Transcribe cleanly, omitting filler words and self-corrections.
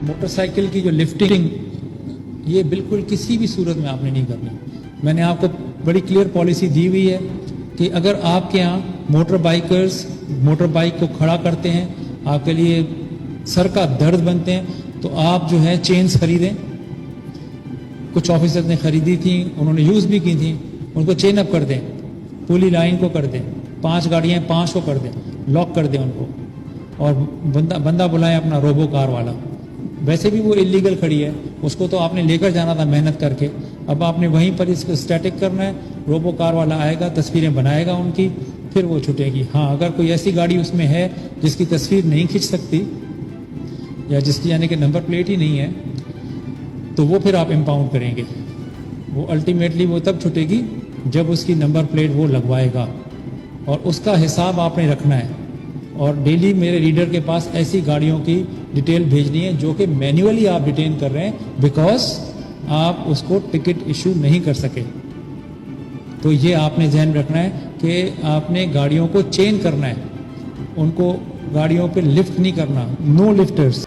Motor cycle کی جو lifting یہ بالکل کسی بھی صورت میں آپ نے نہیں کرنی. میں نے آپ کو بڑی کلیئر پالیسی دی ہوئی ہے کہ اگر آپ کے ہاں موٹر بائکرز موٹر بائک کو کھڑا کرتے ہیں, آپ کے لیے سر کا درد بنتے ہیں, تو آپ جو ہے چینز خریدیں. کچھ آفیسر نے خریدی تھیں, انہوں نے یوز بھی کی تھیں, ان کو چین اپ کر دیں, پولی لائن کو کر دیں, 5 گاڑیاں 5 کو کر دیں, لاک کر دیں ان کو, اور بندہ بلائیں اپنا روبو کار والا. ویسے بھی وہ اللیگل کھڑی ہے, اس کو تو آپ نے لے کر جانا تھا محنت کر کے, اب آپ نے وہیں پر اس کو اسٹیٹک کرنا ہے. روبو کار والا آئے گا, تصویریں بنائے گا ان کی, پھر وہ چھٹے گی. ہاں اگر کوئی ایسی گاڑی اس میں ہے جس کی تصویر نہیں کھنچ سکتی یا جس کی یعنی کہ نمبر پلیٹ ہی نہیں ہے, تو وہ پھر آپ امپاؤنڈ کریں گے. وہ الٹیمیٹلی وہ تب چھٹے گی جب اس کی نمبر پلیٹ وہ لگوائے گا, اور اس کا حساب آپ نے رکھنا ہے. اور ڈیلی میرے ریڈر کے پاس ایسی گاڑیوں کی ڈیٹیل بھیجنی ہے جو کہ مینولی آپ ڈیٹین کر رہے ہیں, بیکاز آپ اس کو ٹکٹ ایشو نہیں کر سکے. تو یہ آپ نے ذہن رکھنا ہے کہ آپ نے گاڑیوں کو چین کرنا ہے, ان کو گاڑیوں پہ لفٹ نہیں کرنا. نو لفٹرز.